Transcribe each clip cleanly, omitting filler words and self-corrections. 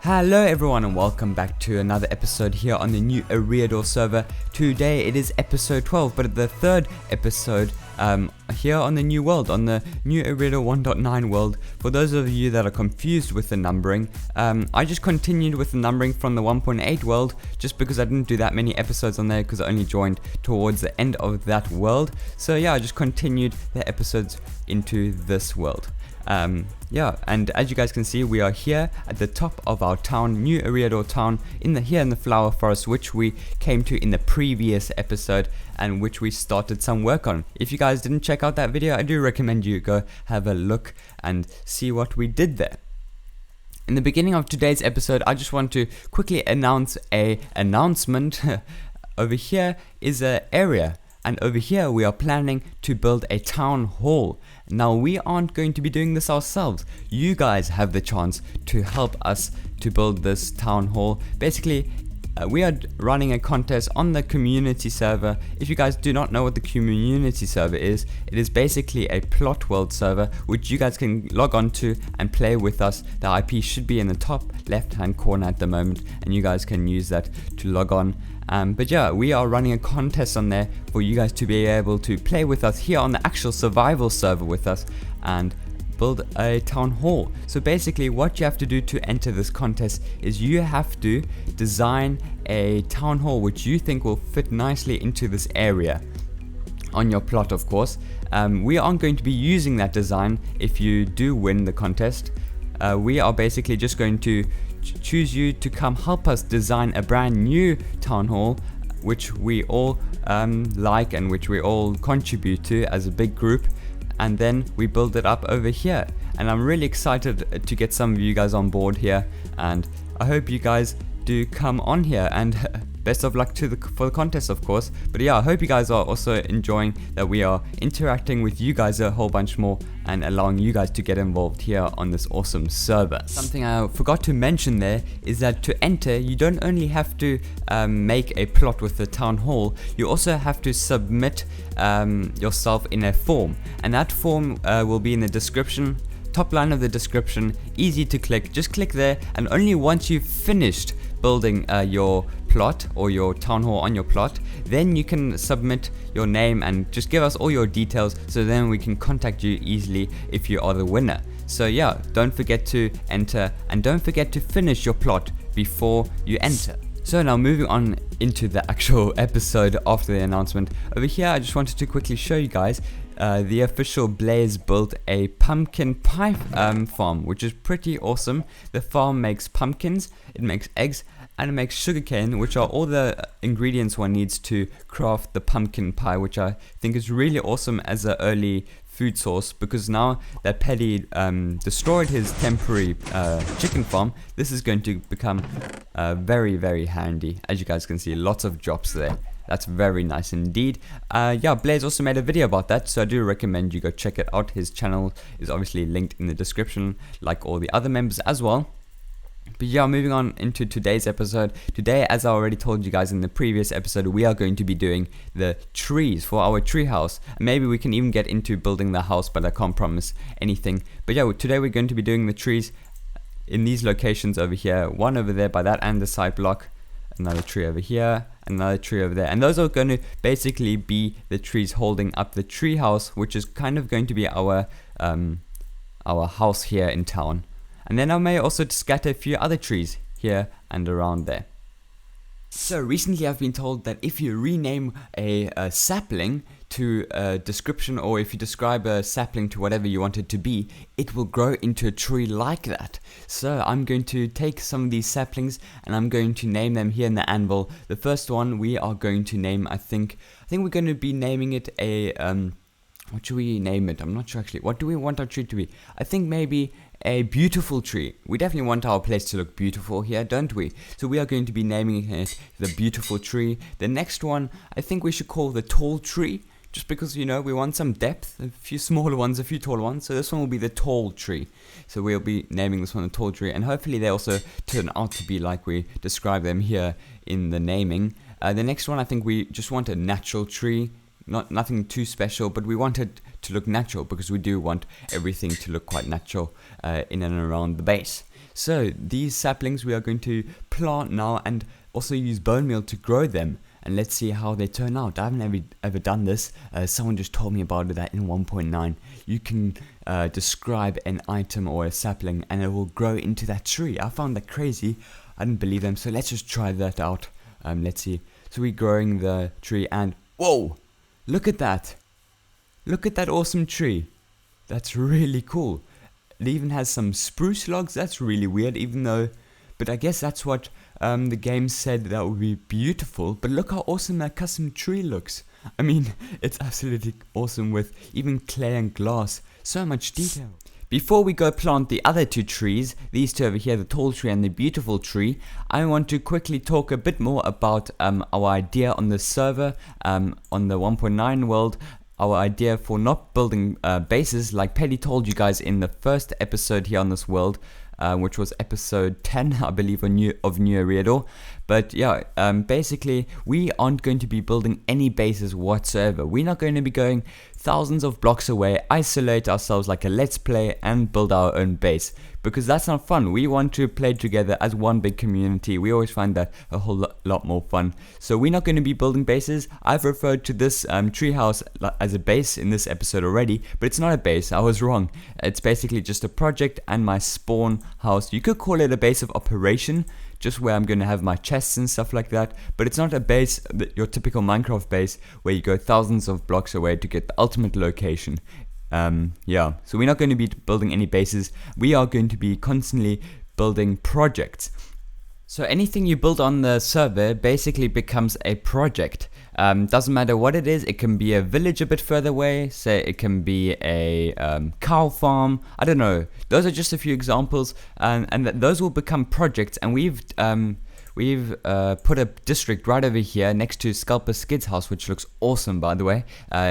Hello everyone and welcome back to another episode here on the new Eriador server. Today it is episode 12, but the third episode here on the new world, on the new Eriador 1.9 world. For those of you that are confused with the numbering, I just continued with the numbering from the 1.8 world just because I didn't do that many episodes on there because I only joined towards the end of that world. So yeah, I just continued the episodes into this world. Yeah, and as you guys can see, we are here at the top of our town, New Eriador town, here in the flower forest, which we came to in the previous episode and which we started some work on. If you guys didn't check out that video, I do recommend you go have a look and see what we did there. In the beginning of today's episode, I just want to quickly announce a announcement. Over here is an area, and over here we are planning to build a town hall. Now we aren't going to be doing this ourselves. You guys have the chance to help us to build this town hall. Basically, we are running a contest on the community server. If you guys do not know what the community server is, it is basically a plot world server which you guys can log on to and play with us. The IP should be in the top left hand corner at the moment, and you guys can use that to log on. But yeah, we are running a contest on there for you guys to be able to play with us here on the actual survival server with us and build a town hall. So basically what you have to do to enter this contest is you have to design a town hall which you think will fit nicely into this area on your plot, of course. We aren't going to be using that design if you do win the contest. We are basically just going to choose you to come help us design a brand new town hall which we all like and which we all contribute to as a big group, and then we build it up over here. And I'm really excited to get some of you guys on board here, and I hope you guys do come on here, and best of luck for the contest, of course. But yeah, I hope you guys are also enjoying that we are interacting with you guys a whole bunch more and allowing you guys to get involved here on this awesome server. Something I forgot to mention there is that to enter, you don't only have to make a plot with the town hall, you also have to submit yourself in a form, and that form will be in the description, top line of the description, easy to click. Just click there, and only once you've finished building your plot or your town hall on your plot, then you can submit your name and just give us all your details, so then we can contact you easily if you are the winner. So yeah, don't forget to enter, and don't forget to finish your plot before you enter. So now moving on into the actual episode after the announcement. Over here I just wanted to quickly show you guys the official Blaze built a pumpkin pie farm, which is pretty awesome. The farm makes pumpkins, it makes eggs, and it makes sugarcane, which are all the ingredients one needs to craft the pumpkin pie, which I think is really awesome as an early food source, because now that Paddy destroyed his temporary chicken farm, this is going to become very, very handy. As you guys can see, lots of jobs there. That's very nice indeed. Yeah, Blaze also made a video about that, so I do recommend you go check it out. His channel is obviously linked in the description, like all the other members as well. But yeah, moving on into today's episode. Today, as I already told you guys in the previous episode, we are going to be doing the trees for our tree house. And maybe we can even get into building the house, but I can't promise anything. But yeah, today we're going to be doing the trees in these locations over here. One over there by that and the side block. Another tree over here, another tree over there, and those are going to basically be the trees holding up the tree house, which is kind of going to be our house here in town. And then I may also scatter a few other trees here and around there. So recently I've been told that if you rename a sapling to a description, or if you describe a sapling to whatever you want it to be, it will grow into a tree like that. So I'm going to take some of these saplings and I'm going to name them here in the anvil. The first one we are going to name, I think we're going to be naming it a what should we name it? I'm not sure actually. What do we want our tree to be? I think maybe a beautiful tree. We definitely want our place to look beautiful here, don't we? So we are going to be naming it the beautiful tree. The next one, I think we should call the tall tree, just because, you know, we want some depth, a few smaller ones, a few taller ones. So this one will be the tall tree. So we'll be naming this one the tall tree, and hopefully they also turn out to be like we describe them here in the naming. The next one, I think we just want a natural tree. Nothing too special, but we want it to look natural because we do want everything to look quite natural in and around the base. So these saplings we are going to plant now and also use bone meal to grow them. And let's see how they turn out. I haven't ever done this. Someone just told me about it that in 1.9 you can describe an item or a sapling and it will grow into that tree. I found that crazy. I didn't believe them, so let's just try that out. Let's see. So we're growing the tree and whoa! Look at that! Look at that awesome tree. That's really cool. It even has some spruce logs. That's really weird, but I guess that's what the game said that would be beautiful. But look how awesome that custom tree looks. I mean, it's absolutely awesome with even clay and glass. So much detail. Before we go plant the other two trees, these two over here, the tall tree and the beautiful tree, I want to quickly talk a bit more about our idea on the server, on the 1.9 world. Our idea for not building bases, like Petty told you guys in the first episode here on this world, which was episode 10, I believe, of New Eriador. But yeah, basically, we aren't going to be building any bases whatsoever. We're not going to be going thousands of blocks away, isolate ourselves like a let's play, and build our own base. Because that's not fun. We want to play together as one big community. We always find that a whole lot more fun. So we're not going to be building bases. I've referred to this treehouse as a base in this episode already, but it's not a base. I was wrong. It's basically just a project and my spawn house. You could call it a base of operation, just where I'm going to have my chests and stuff like that. But it's not a base, your typical Minecraft base, where you go thousands of blocks away to get the ultimate location. Yeah, so we're not going to be building any bases. We are going to be constantly building projects. So anything you build on the server basically becomes a project. Doesn't matter what it is. It can be a village a bit further away. Say it can be a cow farm. I don't know. Those are just a few examples, and those will become projects. And we've put a district right over here next to Sculptor Skid's house, which looks awesome, by the way.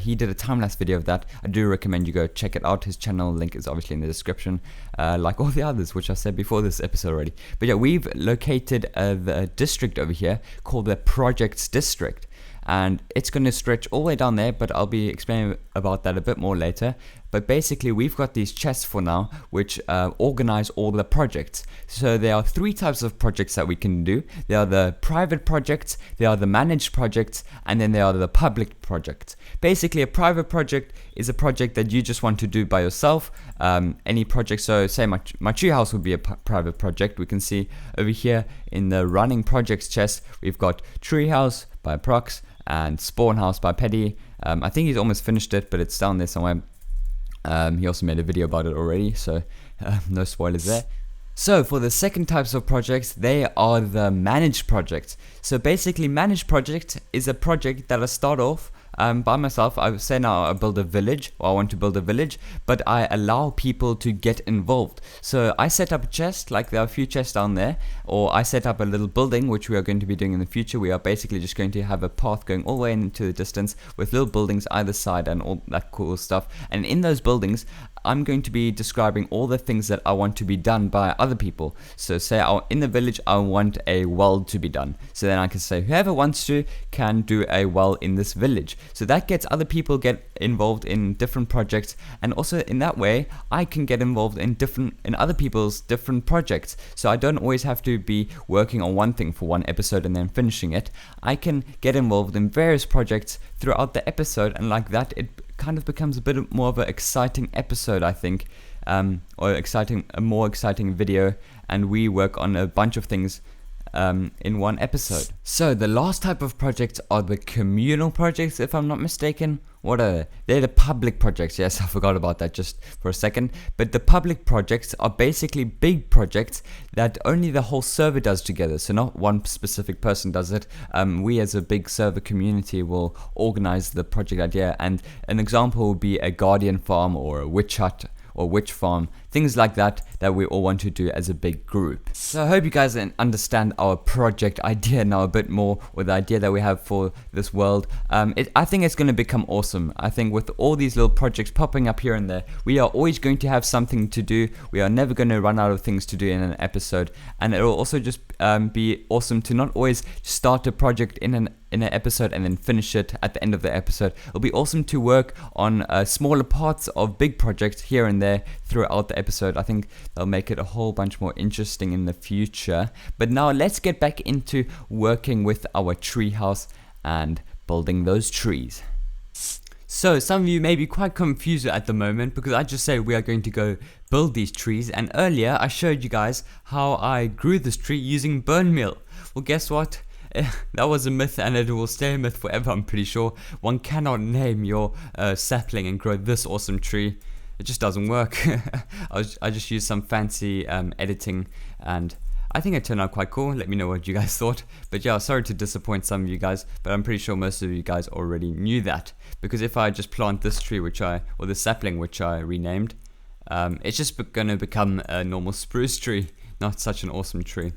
He did a time-lapse video of that. I do recommend you go check it out. His channel link is obviously in the description, like all the others, which I said before this episode already. But yeah, we've located the district over here called the Projects District. And it's going to stretch all the way down there, but I'll be explaining about that a bit more later. But basically, we've got these chests for now, which organize all the projects. So there are three types of projects that we can do. There are the private projects, there are the managed projects, and then there are the public projects. Basically, a private project is a project that you just want to do by yourself. Any project, so say my treehouse would be a private project. We can see over here in the running projects chest, we've got treehouse by Prox and Spawn House by Petty. I think he's almost finished it, but it's down there somewhere. He also made a video about it already, so no spoilers there. So for the second types of projects, they are the managed projects. So basically, managed project is a project that I start off by myself. I say now I build a village, or I want to build a village, but I allow people to get involved. So I set up a chest, like there are a few chests down there, or I set up a little building, which we are going to be doing in the future. We are basically just going to have a path going all the way into the distance with little buildings either side and all that cool stuff. And in those buildings, I'm going to be describing all the things that I want to be done by other people. So say in the village, I want a well to be done. So then I can say whoever wants to can do a well in this village. So that gets other people get involved in different projects, and also in that way I can get involved in other people's different projects. So I don't always have to be working on one thing for one episode and then finishing it. I can get involved in various projects throughout the episode, and like that it kind of becomes a bit more of an exciting episode, I think, or a more exciting video, and we work on a bunch of things in one episode. So the last type of projects are the communal projects, if I'm not mistaken. What are they? They're the public projects. Yes, I forgot about that just for a second. But the public projects are basically big projects that only the whole server does together. So not one specific person does it. We as a big server community will organize the project idea. And an example would be a guardian farm or a witch hut or witch farm, things like that we all want to do as a big group. So I hope you guys understand our project idea now a bit more, or the idea that we have for this world. I think it's going to become awesome. I think with all these little projects popping up here and there, we are always going to have something to do. We are never going to run out of things to do in an episode, and it will also just be awesome to not always start a project in an episode and then finish it at the end of the episode. It'll be awesome to work on smaller parts of big projects here and there throughout the episode. I think they'll make it a whole bunch more interesting in the future. But now let's get back into working with our treehouse and building those trees. So some of you may be quite confused at the moment because I just said we are going to go build these trees, and earlier I showed you guys how I grew this tree using bone meal. Well, guess what? That was a myth, and it will stay a myth forever, I'm pretty sure. One cannot name your sapling and grow this awesome tree. It just doesn't work. I just used some fancy editing, and I think it turned out quite cool. Let me know what you guys thought. But yeah, sorry to disappoint some of you guys, but I'm pretty sure most of you guys already knew that. Because if I just plant this tree, or this sapling, which I renamed, it's just gonna become a normal spruce tree, not such an awesome tree.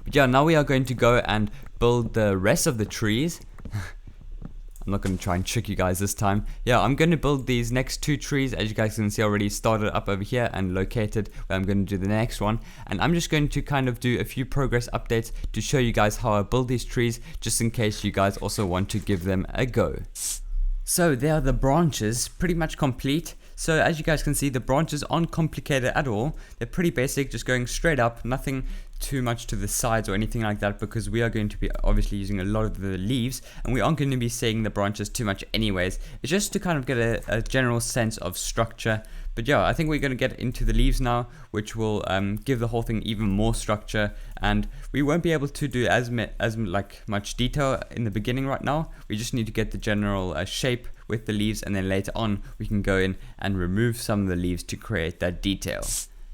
But yeah, now we are going to go and build the rest of the trees. I'm not going to try and trick you guys this time. Yeah, I'm going to build these next 2 trees, as you guys can see already started up over here and located where I'm going to do the next one. And I'm just going to kind of do a few progress updates to show you guys how I build these trees, just in case you guys also want to give them a go. So there are the branches, pretty much complete. So as you guys can see, the branches aren't complicated at all. They're pretty basic, just going straight up, nothing too much to the sides or anything like that, because we are going to be obviously using a lot of the leaves, and we aren't going to be seeing the branches too much anyways. It's just to kind of get a general sense of structure. But yeah, I think we're going to get into the leaves now, which will give the whole thing even more structure, and we won't be able to do as much detail in the beginning right now. We just need to get the general shape with the leaves, and then later on we can go in and remove some of the leaves to create that detail.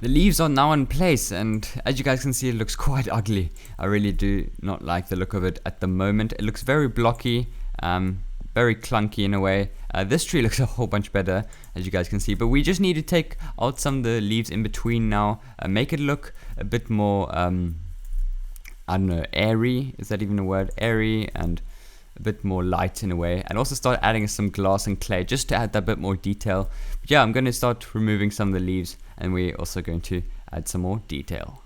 The leaves are now in place, and as you guys can see, it looks quite ugly. I really do not like the look of it at the moment. It looks very blocky, very clunky in a way. This tree looks a whole bunch better, as you guys can see, but we just need to take out some of the leaves in between now, make it look a bit more, I don't know, airy. Is that even a word? Airy, and a bit more light in a way, and also start adding some glass and clay just to add that bit more detail. But yeah, I'm going to start removing some of the leaves, and we're also going to add some more detail.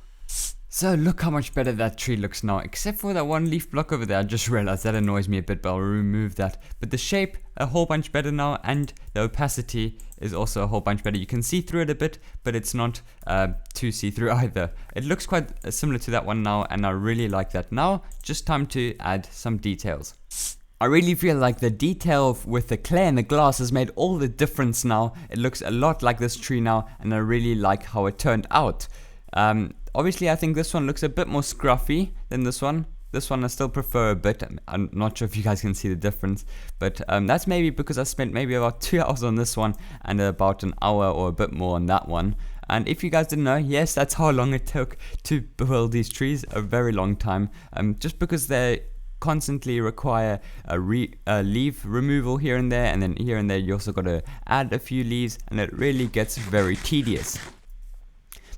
So look how much better that tree looks now, except for that one leaf block over there. I just realized that annoys me a bit, but I'll remove that. But the shape, a whole bunch better now, and the opacity is also a whole bunch better. You can see through it a bit, but it's not too see-through either. It looks quite similar to that one now, and I really like that. Now, just time to add some details. I really feel like the detail with the clay and the glass has made all the difference now. It looks a lot like this tree now, and I really like how it turned out. Obviously, I think this one looks a bit more scruffy than this one. This one I still prefer a bit. I'm not sure if you guys can see the difference, but that's maybe because I spent maybe about 2 hours on this one and about an hour or a bit more on that one. And if you guys didn't know, yes, that's how long it took to build these trees, a very long time, just because they constantly require a leaf removal here and there, and then here and there you also got to add a few leaves, and it really gets very tedious.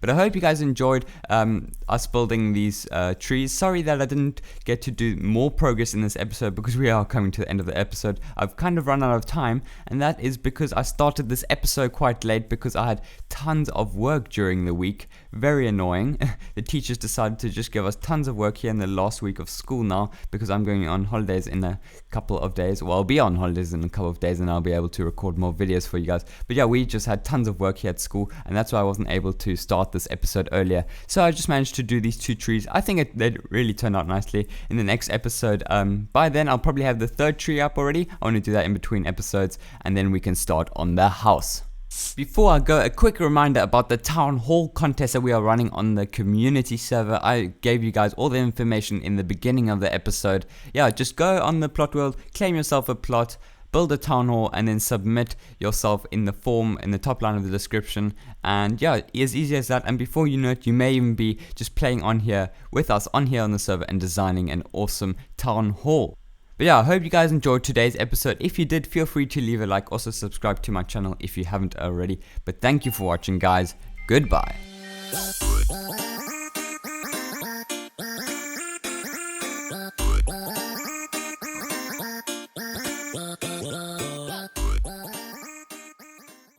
But I hope you guys enjoyed us building these trees. Sorry that I didn't get to do more progress in this episode, because we are coming to the end of the episode. I've kind of run out of time, and that is because I started this episode quite late because I had tons of work during the week. Very annoying. The teachers decided to just give us tons of work here in the last week of school now, because I'm going on holidays in a couple of days. Well, I'll be on holidays in a couple of days, and I'll be able to record more videos for you guys. But yeah, we just had tons of work here at school, and that's why I wasn't able to start this episode earlier. So I just managed to do these 2 trees. I think they really turned out nicely. In the next episode, by then I'll probably have the 3rd tree up already. I want to do that in between episodes, and then we can start on the house. Before I go, a quick reminder about the Town Hall contest that we are running on the community server. I gave you guys all the information in the beginning of the episode. Yeah, just go on the plot world, claim yourself a plot, build a town hall, and then submit yourself in the form in the top line of the description. And yeah, as easy as that. And before you know it, you may even be just playing on here with us on here on the server and designing an awesome town hall. But yeah, I hope you guys enjoyed today's episode. If you did, feel free to leave a like. Also subscribe to my channel if you haven't already. But thank you for watching, guys. Goodbye.